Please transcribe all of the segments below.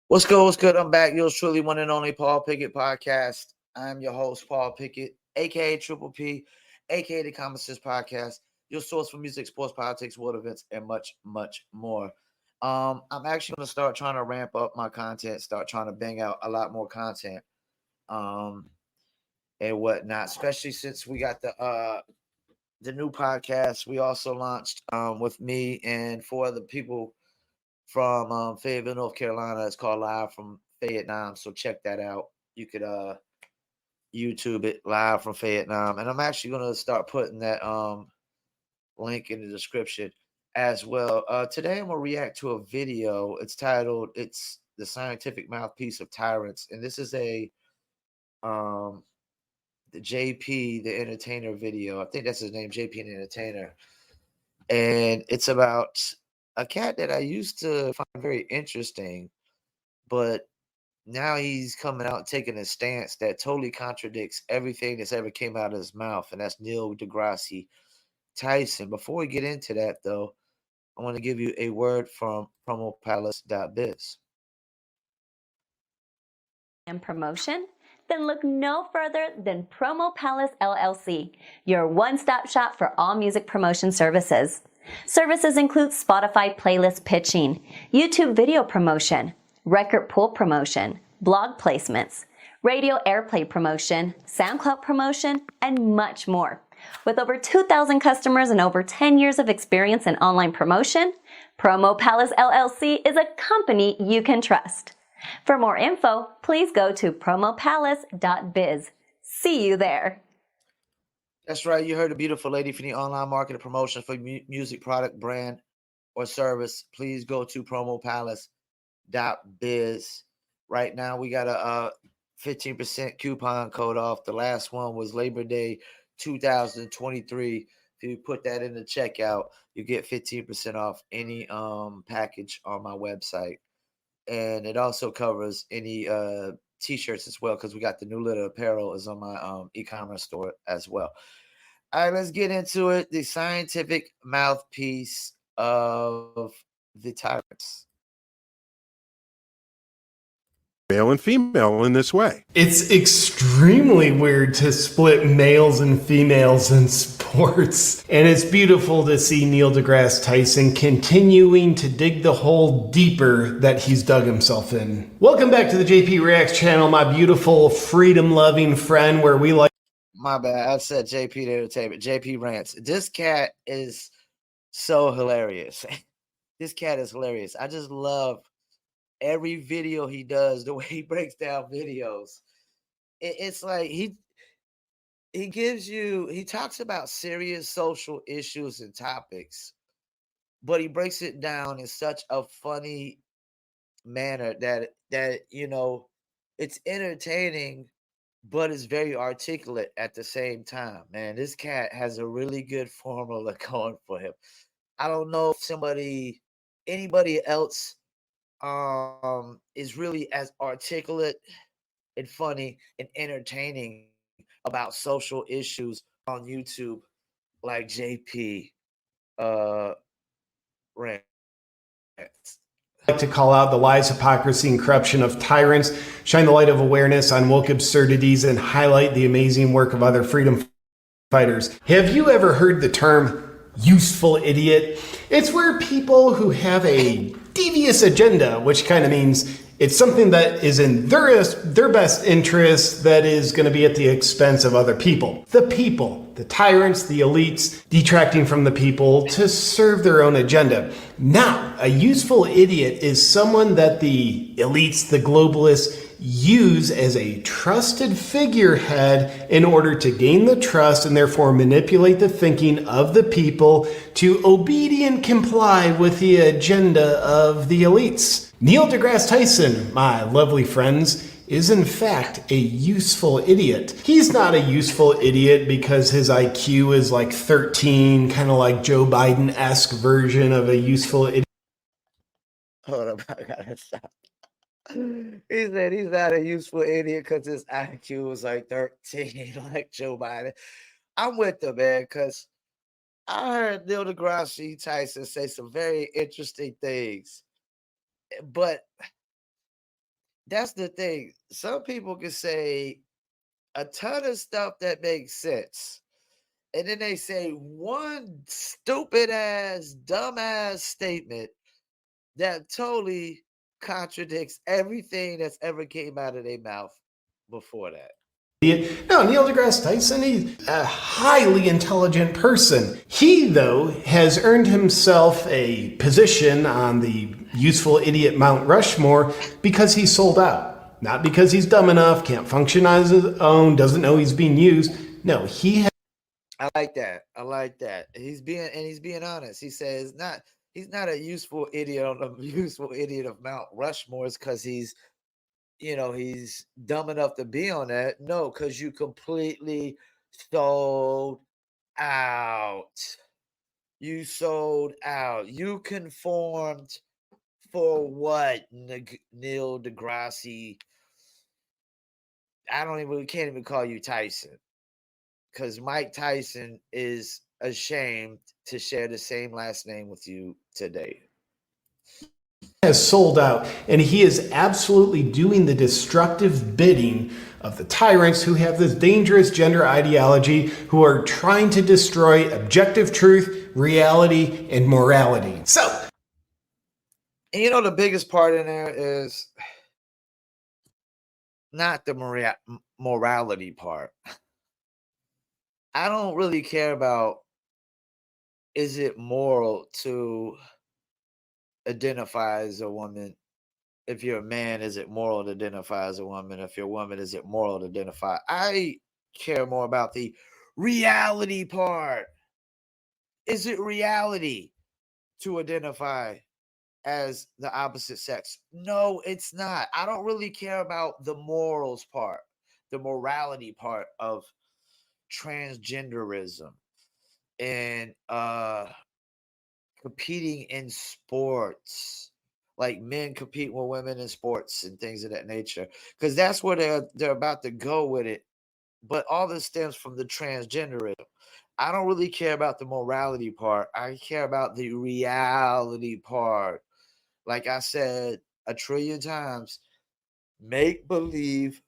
What's good? What's good? I'm back. Yours truly, one and only Paul Pickett podcast. I'm your host, Paul Pickett, aka Triple P, aka the Common Sense Podcast, your source for music, sports, politics, world events, and much, much more. I'm actually going to start trying to ramp up my content, start trying to bang out a lot more content, um, and whatnot. Especially since we got the new podcast we also launched with me and four other people from Fayetteville, North Carolina. It's called Live from Vietnam. So check that out. You could YouTube it, Live from Vietnam. And I'm actually gonna start putting that link in the description as well. Today I'm gonna react to a video. It's the Scientific Mouthpiece of Tyrants. And this is a um the JP the Entertainer video. I think that's his name, JP the Entertainer. And it's about a cat that I used to find very interesting, but now he's coming out taking a stance that totally contradicts everything that's ever came out of his mouth, and that's Neil deGrasse Tyson. Before we get into that, though, I want to give you a word from promopalace.biz. And promotion? Then look no further than Promo Palace LLC, your one-stop shop for all music promotion services. Services include Spotify playlist pitching, YouTube video promotion, record pool promotion, blog placements, radio airplay promotion, SoundCloud promotion, and much more. With over 2,000 customers and over 10 years of experience in online promotion, Promo Palace LLC is a company you can trust. For more info, please go to promopalace.biz. See you there. That's right. You heard a beautiful lady. If you need online marketing promotion for music product, brand, or service, please go to promopalace.biz. Right now, we got a 15% coupon code off. The last one was Labor Day 2023. If you put that in the checkout, you get 15% off any package on my website. And it also covers any t-shirts as well, because we got the new litter apparel is on my e-commerce store as well. All right, let's get into it. The scientific mouthpiece of the tyrants. Male and female in this way. It's extremely weird to split males and females in sports. And it's beautiful to see Neil deGrasse Tyson continuing to dig the hole deeper that he's dug himself in. Welcome back to the JP Reacts channel, my beautiful freedom-loving friend, where we like... My bad. I said JP the Entertainment. JP Rants. This cat is so hilarious. This cat is hilarious. I just love every video he does, the way he breaks down videos. It's like he talks about serious social issues and topics, but he breaks it down in such a funny manner that it's entertaining, but it's very articulate at the same time. Man, this cat has a really good formula going for him. I don't know if anybody else is really as articulate and funny and entertaining about social issues on YouTube like JP Rants. like to call out the lies, hypocrisy, and corruption of tyrants, shine the light of awareness on woke absurdities, and highlight the amazing work of other freedom fighters. Have you ever heard the term useful idiot? It's where people who have a devious agenda, which kind of means it's something that is in their best interest that is going to be at the expense of other people. The tyrants, the elites, detracting from the people to serve their own agenda. Now, a useful idiot is someone that the elites, the globalists, use as a trusted figurehead in order to gain the trust and therefore manipulate the thinking of the people to obedient comply with the agenda of the elites. Neil deGrasse Tyson, my lovely friends, is in fact a useful idiot. He's not a useful idiot because his IQ is like 13, kind of like Joe Biden-esque version of a useful idiot. Hold up, I gotta stop. He said he's not a useful idiot because his IQ was like 13, like Joe Biden. I'm with him, man, because I heard Neil deGrasse Tyson say some very interesting things. But that's the thing. Some people can say a ton of stuff that makes sense. And then they say one stupid ass, dumb ass statement that totally contradicts everything that's ever came out of their mouth before that. No, Neil deGrasse Tyson, he's a highly intelligent person. He, though, has earned himself a position on the useful idiot Mount Rushmore because he's sold out. Not because he's dumb enough, can't function on his own, doesn't know he's being used. No, he has. I like that. I like that. He's being honest. He says he's not a useful idiot on the useful idiot of Mount Rushmore because he's dumb enough to be on that. No, because you completely sold out. You sold out. You conformed for what, Neil deGrasse? We can't even call you Tyson. Because Mike Tyson is ashamed to share the same last name with you today. Has sold out, and he is absolutely doing the destructive bidding of the tyrants who have this dangerous gender ideology, who are trying to destroy objective truth, reality, and morality. So, and the biggest part in there is not the morality part. I don't really care about, is it moral to identify as a woman? If you're a man, is it moral to identify as a woman? If you're a woman, is it moral to identify? I care more about the reality part. Is it reality to identify as the opposite sex? No, it's not. I don't really care about the morals part, the morality part of transgenderism and competing in sports, like men compete with women in sports and things of that nature, because that's where they're about to go with it. But all this stems from the transgenderism. I don't really care about the morality part. I care about the reality part. Like I said a trillion times, make believe,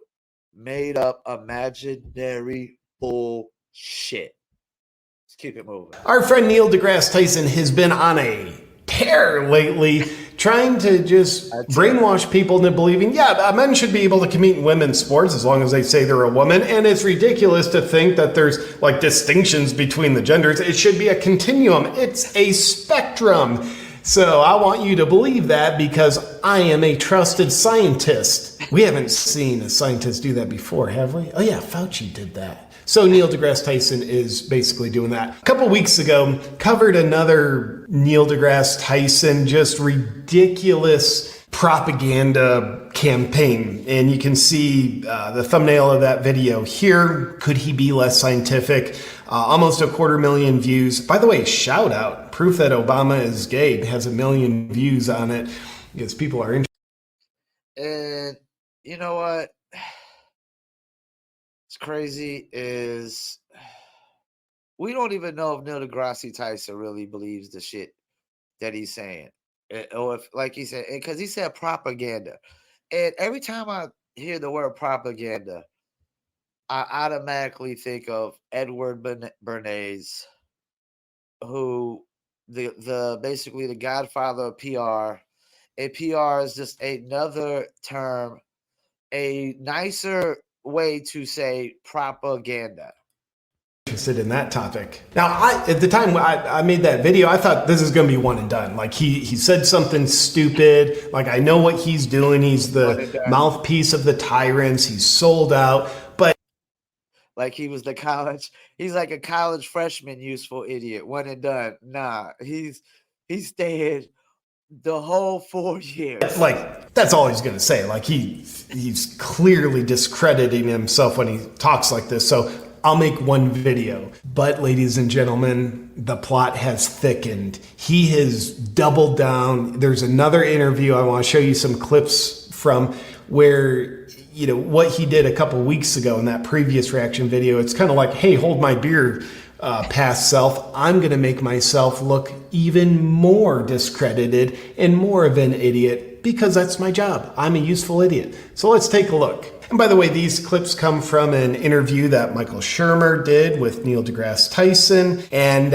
made up, imaginary bullshit. Let's keep it moving. Our friend Neil deGrasse Tyson has been on a tear lately, trying to just brainwash people into believing, men should be able to compete in women's sports as long as they say they're a woman. And it's ridiculous to think that there's like distinctions between the genders. It should be a continuum. It's a spectrum. So I want you to believe that because I am a trusted scientist. We haven't seen a scientist do that before, have we? Oh yeah, Fauci did that. So Neil deGrasse Tyson is basically doing that. A couple weeks ago, covered another Neil deGrasse Tyson just ridiculous propaganda campaign. And you can see the thumbnail of that video here. Could he be less scientific? Almost 250,000 views. By the way, shout out. Proof that Obama is gay has 1 million views on it because people are interested. And you know what? What's crazy is we don't even know if Neil deGrasse Tyson really believes the shit that he's saying. Or if, like he said, because he said propaganda. And every time I hear the word propaganda, I automatically think of Edward Bernays, who the basically the godfather of PR. And PR is just another term, a nicer way to say propaganda. Interested in that topic. Now, at the time I made that video, I thought this is going to be one and done. Like he said something stupid. Like I know what he's doing. He's the mouthpiece of the tyrants. He's sold out. But like he was he's like a college freshman useful idiot. One and done. Nah, he stayed the whole 4 years. Like that's all he's going to say. Like he's clearly discrediting himself when he talks like this. So I'll make one video. But ladies and gentlemen, the plot has thickened. He has doubled down. There's another interview I want to show you some clips from where, what he did a couple weeks ago in that previous reaction video. It's kind of like, hey, hold my beer, past self. I'm going to make myself look even more discredited and more of an idiot because that's my job. I'm a useful idiot. So let's take a look. And by the way, these clips come from an interview that Michael Shermer did with Neil deGrasse Tyson. And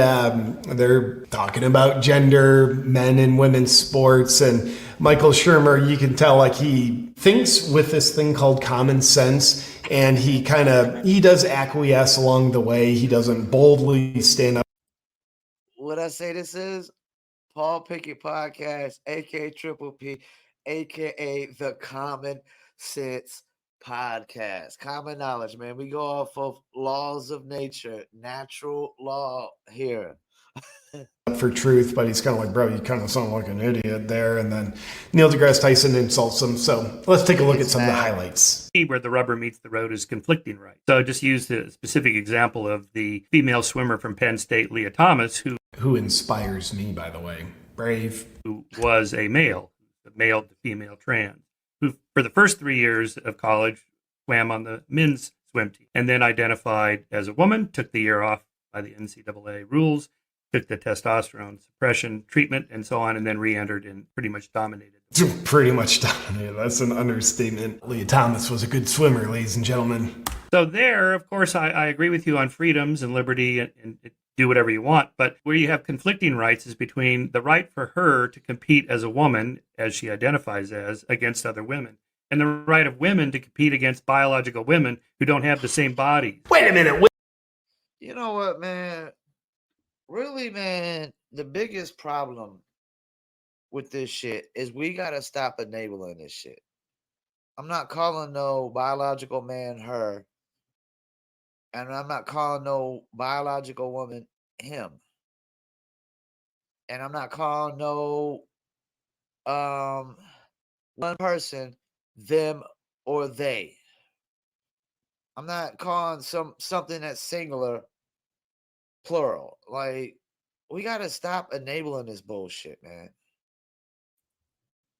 they're talking about gender, men and women's sports. And Michael Shermer, you can tell like he thinks with this thing called common sense. And he does acquiesce along the way. He doesn't boldly stand up. What I say this is? Paul Pickett Podcast, aka Triple P, aka the Common Sense Podcast. Common knowledge, man. We go off of laws of nature, natural law here. For truth, but he's kind of like, bro, you kind of sound like an idiot there. And then Neil deGrasse Tyson insults him. So let's take a look at some of the highlights. Where the rubber meets the road is conflicting rights. So I just used a specific example of the female swimmer from Penn State, Leah Thomas, who inspires me, by the way. Brave. Who was a male to female trans, who for the first 3 years of college swam on the men's swim team and then identified as a woman, took the year off by the NCAA rules, took the testosterone suppression treatment and so on, and then re-entered and pretty much dominated. Pretty much dominated. That's an understatement. Leah Thomas was a good swimmer, ladies and gentlemen. So there, of course, I agree with you on freedoms and liberty and do whatever you want. But where you have conflicting rights is between the right for her to compete as a woman, as she identifies as, against other women, and the right of women to compete against biological women who don't have the same body. Wait a minute. You know what, man? Really, man, the biggest problem with this shit is we got to stop enabling this shit. I'm not calling no biological man her, and I'm not calling no biological woman him. And I'm not calling no one person them or they. I'm not calling something that's singular plural. Like, we got to stop enabling this bullshit, man.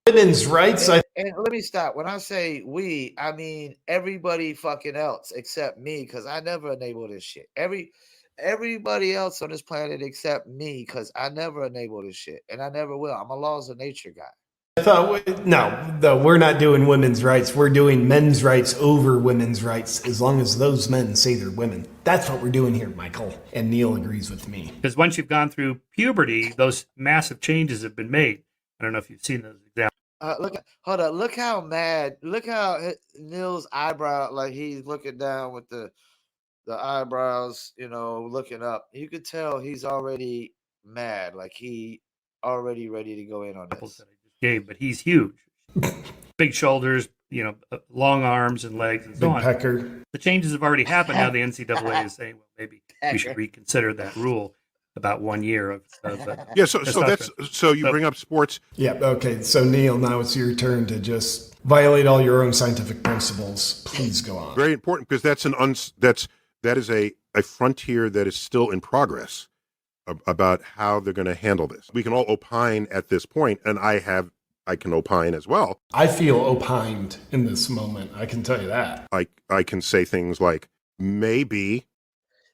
Women's rights. And let me stop. When I say we, I mean everybody fucking else except me, because I never enable this shit. Everybody else on this planet except me, because I never enable this shit, and I never will. I'm a laws of nature guy. I thought, no, we're not doing women's rights. We're doing men's rights over women's rights, as long as those men say they're women. That's what we're doing here, Michael. And Neil agrees with me. Because once you've gone through puberty, those massive changes have been made. I don't know if you've seen those examples. Look how mad. Look how Neil's eyebrow, like he's looking down with the eyebrows, looking up. You could tell he's already mad. Like he already ready to go in on this. That I just gave, but he's huge. Big shoulders, long arms and legs and so on. Pecker. The changes have already happened. Now the NCAA is saying, well, maybe we should reconsider that rule. About 1 year of yeah. So you bring up sports. Yeah. Okay. So Neil, now it's your turn to just violate all your own scientific principles. Please go on. Very important, because that is a frontier that is still in progress about how they're going to handle this. We can all opine at this point, and I can opine as well. I feel opined in this moment. I can tell you that. I can say things like maybe.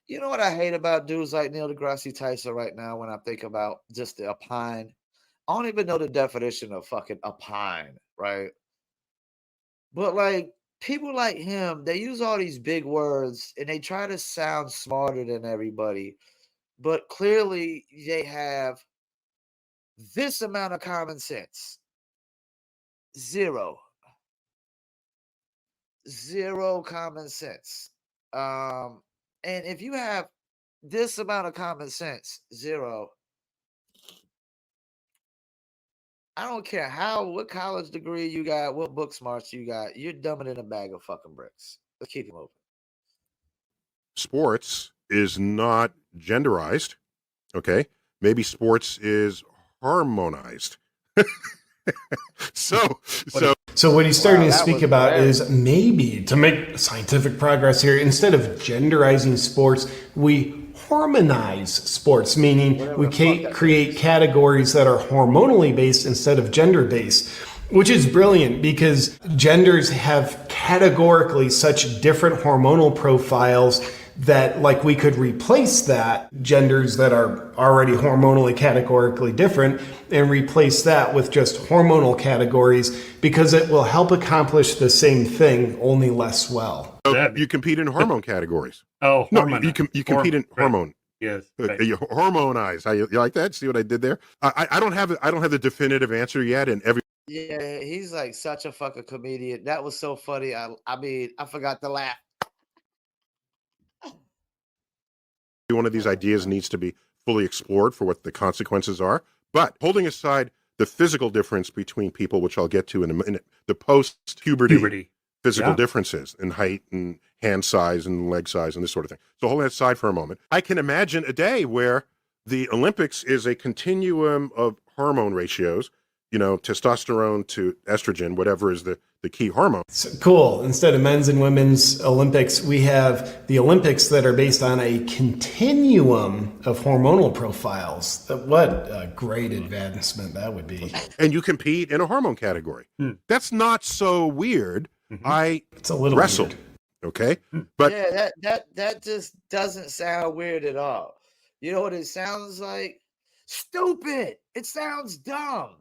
You know what I hate about dudes like Neil deGrasse Tyson right now when I think about just the opine? I don't even know the definition of fucking opine, right? But like people like him, they use all these big words and they try to sound smarter than everybody. But clearly they have this amount of common sense. Zero common sense. And if you have this amount of common sense, zero, I don't care what college degree you got, what book smarts you got, you're dumbing in a bag of fucking bricks. Let's keep them open. Sports is not genderized, okay? Maybe sports is harmonized. So what he's starting to speak about is maybe to make scientific progress here, instead of genderizing sports, we harmonize sports, meaning we create categories that are hormonally based instead of gender based, which is brilliant because genders have categorically such different hormonal profiles that like we could replace that genders that are already hormonally categorically different and replace that with just hormonal categories because it will help accomplish the same thing, only less well. So you compete in hormone categories. Oh, No, hormone. you compete in Right. hormone. Yes. Right. You hormonize. You like that? See what I did there? I don't have the definitive answer yet, and Yeah, he's like such a fucking comedian. That was so funny. I mean, I forgot to laugh. one of these ideas needs to be fully explored for what the consequences are. But holding aside the physical difference between people, which I'll get to in a minute, the post-puberty physical differences in height and hand size and leg size and this sort of thing. So holding that aside for a moment, I can imagine a day where the Olympics is a continuum of hormone ratios, testosterone to estrogen, whatever is the key hormone. So, cool. Instead of men's and women's Olympics, we have the Olympics that are based on a continuum of hormonal profiles. What a great advancement that would be. And you compete in a hormone category. That's not so weird. It's a little wrestled. Weird. Okay. But yeah, that just doesn't sound weird at all. You know what it sounds like? Stupid. It sounds dumb.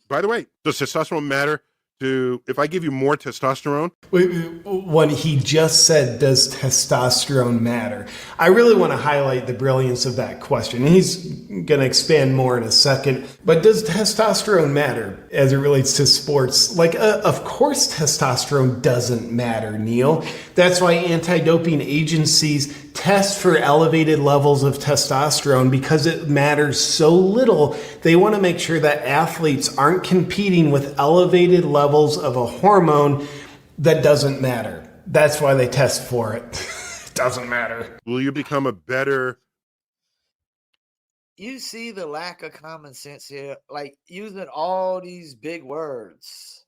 by the way, does testosterone matter to, if I give you more testosterone? When he just said, does testosterone matter? I really want to highlight the brilliance of that question. And he's going to expand more in a second. But does testosterone matter as it relates to sports? Of course testosterone doesn't matter, Neil. That's why anti-doping agencies test for elevated levels of testosterone, because it matters so little. They want to make sure that athletes aren't competing with elevated levels of a hormone that doesn't matter. That's why they test for it. It doesn't matter. Will you become a better... You see the lack of common sense here, like using all these big words,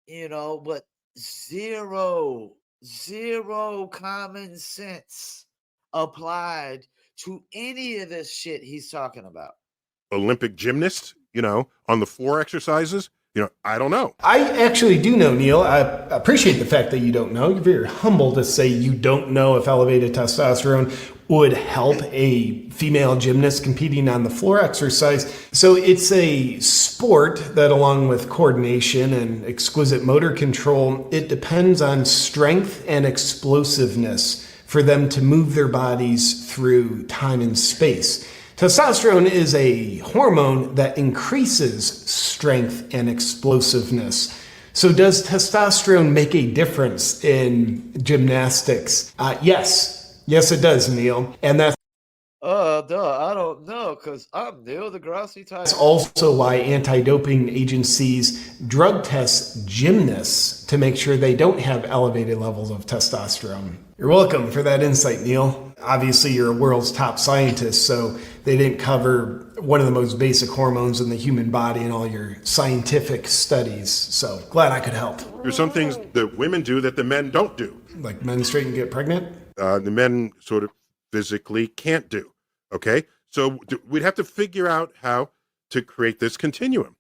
but zero common sense applied to any of this shit he's talking about. Olympic gymnast, on the floor exercises, I don't know. I actually do know, Neil. I appreciate the fact that you don't know. You're very humble to say you don't know if elevated testosterone would help a female gymnast competing on the floor exercise. So it's a sport that, along with coordination and exquisite motor control, it depends on strength and explosiveness for them to move their bodies through time and space. Testosterone is a hormone that increases strength and explosiveness. So does testosterone make a difference in gymnastics? Yes, it does, Neil. And that's I don't know, because I'm Neil Degrasse Tyson. also why anti-doping agencies drug test gymnasts to make sure they don't have elevated levels of testosterone. You're welcome for that insight, Neil. Obviously, you're a world's top scientist, so they didn't cover one of the most basic hormones in the human body in all your scientific studies. So glad I could help. There's some things that women do that the men don't do. Like men straight and get pregnant? The men sort of physically can't do. Okay? So we'd have to figure out how to create this continuum.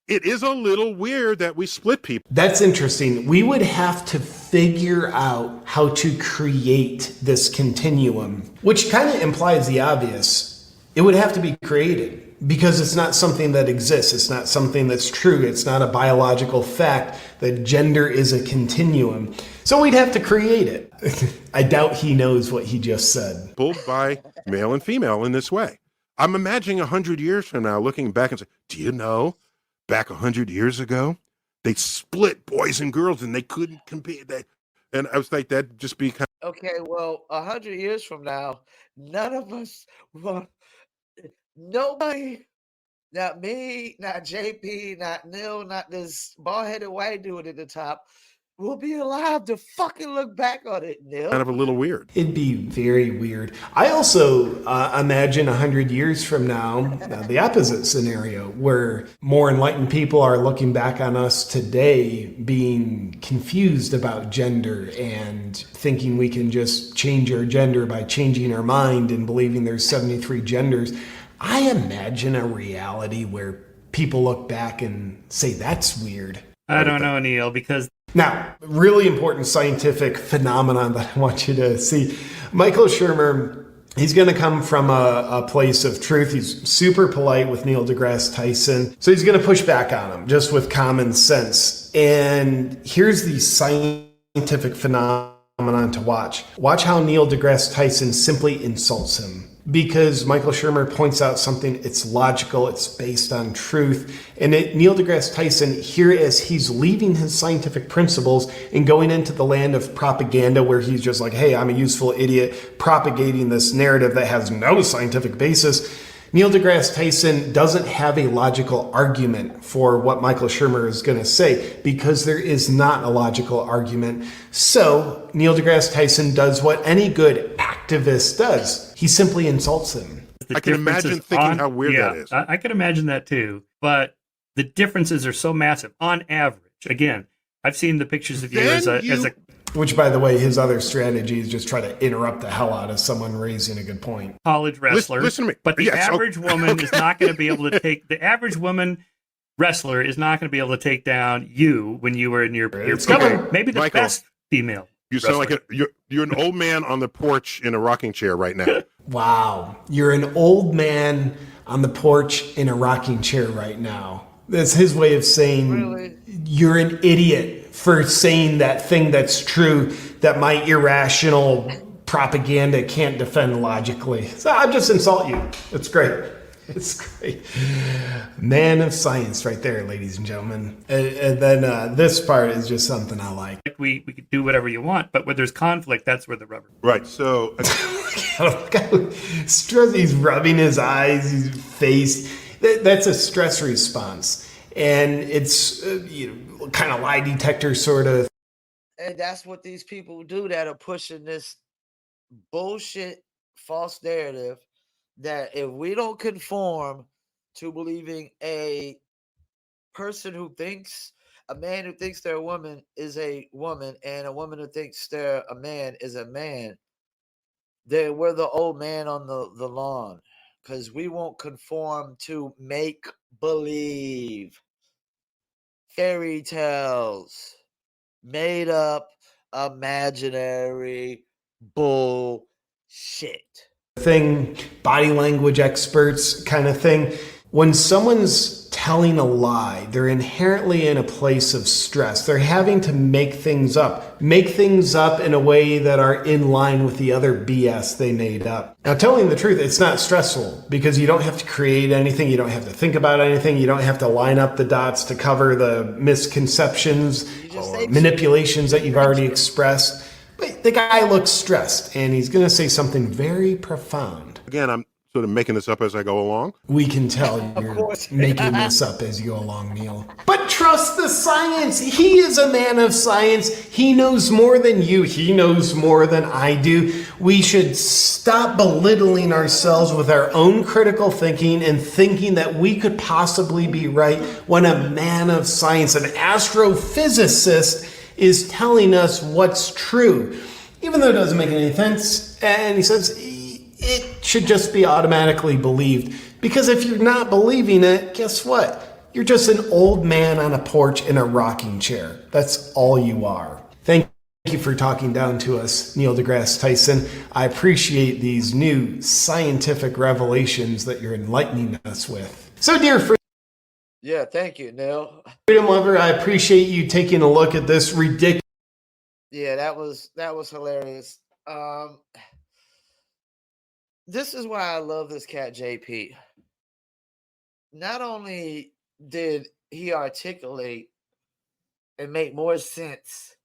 It is a little weird that we split people. That's interesting. We would have to figure out how to create this continuum, which kind of implies the obvious. It would have to be created because it's not something that exists. It's not something that's true. It's not a biological fact that gender is a continuum. So we'd have to create it. I doubt he knows what he just said. Pulled by male and female in this way. I'm imagining 100 years from now looking back and saying, do you know, back 100 years ago, they split boys and girls and they couldn't compete. And I was like, that'd just be kind of... Okay, well, 100 years from now, none of us, nobody, not me, not JP, not Neil, not this bald-headed white dude at the top, will be alive to fucking look back on it, Neil. kind of a little weird. It'd be very weird. I also imagine 100 years from now, the opposite scenario, where more enlightened people are looking back on us today being confused about gender and thinking we can just change our gender by changing our mind and believing there's 73 genders. I imagine a reality where people look back and say, that's weird. I don't know, Neil, because Now, really important scientific phenomenon that I want you to see. Michael Shermer, he's going to come from a place of truth. He's super polite with Neil deGrasse Tyson. So he's going to push back on him just with common sense. And here's the scientific phenomenon to watch. Watch how Neil deGrasse Tyson simply insults him. Because Michael Shermer points out something, it's logical, it's based on truth. And Neil deGrasse Tyson, here as he's leaving his scientific principles and going into the land of propaganda where he's just like, hey, I'm a useful idiot, propagating this narrative that has no scientific basis. Neil deGrasse Tyson doesn't have a logical argument for what Michael Shermer is going to say because there is not a logical argument. So Neil deGrasse Tyson does what any good activist does. He simply insults him. I can imagine thinking how weird that is. I can imagine that too. But the differences are so massive. On average, again, I've seen the pictures of you as a which, by the way, his other strategy is just try to interrupt the hell out of someone raising a good point. College wrestler. Listen to me. But the average woman okay. is not going to be able to take, the average woman wrestler is not going to be able to take down you when you were in your coming. maybe the Michael, best female. You sound like you're an old man on the porch in a rocking chair right now. Wow. You're an old man on the porch in a rocking chair right now. That's his way of saying Really? You're an idiot for saying that thing that's true that my irrational propaganda can't defend logically. So I just insult you. It's great. It's great. Man of science right there, ladies and gentlemen. And then this part is just something I like. We could do whatever you want, but when there's conflict, that's where the rubber. Right. So Stress, he's rubbing his eyes, his face. That's a stress response. And it's kind of lie detector sort of. And that's what these people do that are pushing this bullshit false narrative that if we don't conform to believing a person who thinks, a man who thinks they're a woman is a woman and a woman who thinks they're a man is a man, then we're the old man on the lawn because we won't conform to make believe, fairy tales, made up, imaginary bullshit. Thing, body language experts kind of thing. When someone's telling a lie, they're inherently in a place of stress. They're having to make things up in a way that are in line with the other BS they made up. Now, telling the truth, it's not stressful because you don't have to create anything. You don't have to think about anything. You don't have to line up the dots to cover the misconceptions or manipulations that you've already expressed. But the guy looks stressed and he's going to say something very profound. again, I'm sort of making this up as I go along. We can tell you're making this up as you go along, Neil. But trust the science. He is a man of science. He knows more than you. He knows more than I do. We should stop belittling ourselves with our own critical thinking and thinking that we could possibly be right when a man of science, an astrophysicist, is telling us what's true. Even though it doesn't make any sense. And he says it should just be automatically believed. Because if you're not believing it, guess what? You're just an old man on a porch in a rocking chair. That's all you are. Thank you for talking down to us, Neil deGrasse Tyson. I appreciate these new scientific revelations that you're enlightening us with. So, dear friend, yeah, thank you, Neil. freedom lover, I appreciate you taking a look at this ridiculous. Yeah, that was hilarious. This is why I love this cat, JP. Not only did he articulate and make more sense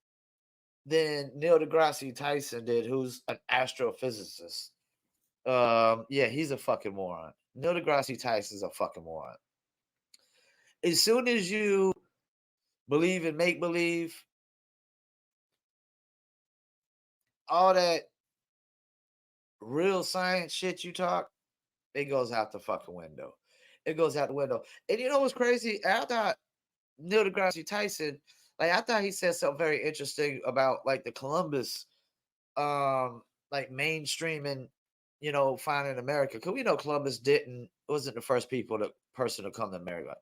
than Neil deGrasse Tyson did, who's an astrophysicist. Yeah, he's a fucking moron. Neil deGrasse Tyson's a fucking moron. As soon as you believe in make-believe, all that real science shit you talk, it goes out the fucking window. It goes out the window. And you know what's crazy? I thought Neil deGrasse Tyson, I thought he said something very interesting about the Columbus, like mainstreaming, finding America. Because we know Columbus wasn't the first person to come to America.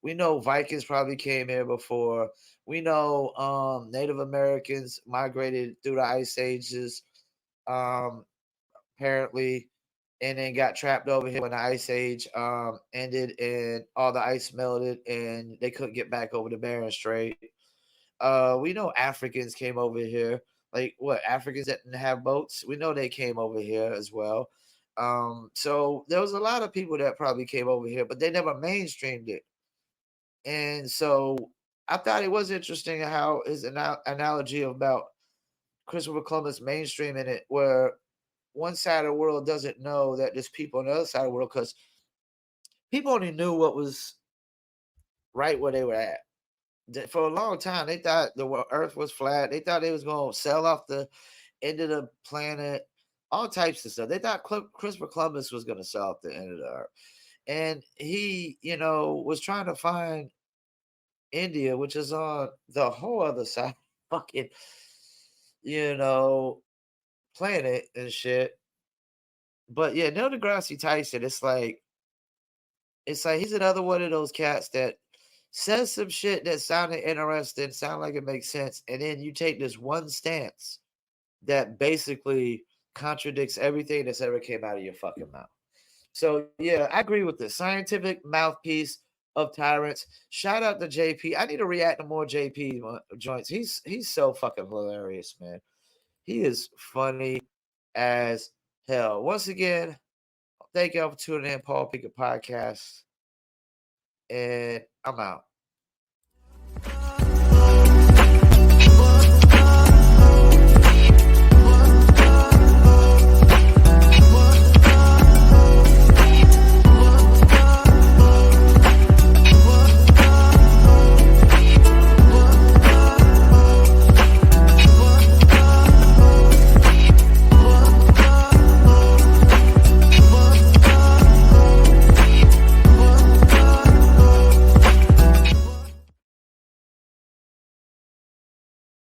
We know Vikings probably came here before. We know Native Americans migrated through the ice ages, apparently, and then got trapped over here when the ice age ended and all the ice melted and they couldn't get back over the Bering Strait. We know Africans came over here. Like what, Africans that didn't have boats? We know they came over here as well. So there was a lot of people that probably came over here, but they never mainstreamed it. And so I thought it was interesting how his analogy about Christopher Columbus mainstreaming it, where one side of the world doesn't know that there's people on the other side of the world, because people only knew what was right where they were at. For a long time, they thought the Earth was flat. They thought they was going to sail off the end of the planet, all types of stuff. They thought Christopher Columbus was going to sail off the end of the Earth. And he, was trying to find India, which is on the whole other side, fucking, planet and shit. But yeah, Neil deGrasse Tyson, it's like he's another one of those cats that says some shit that sounded interesting, sound like it makes sense, and then you take this one stance that basically contradicts everything that's ever came out of your fucking mouth. So yeah, I agree with the scientific mouthpiece of tyrants. Shout out to JP. I need to react to more JP joints. He's so fucking hilarious, man. He is funny as hell. Once again, thank y'all for tuning in, Paul Pickett Podcast. And I'm out.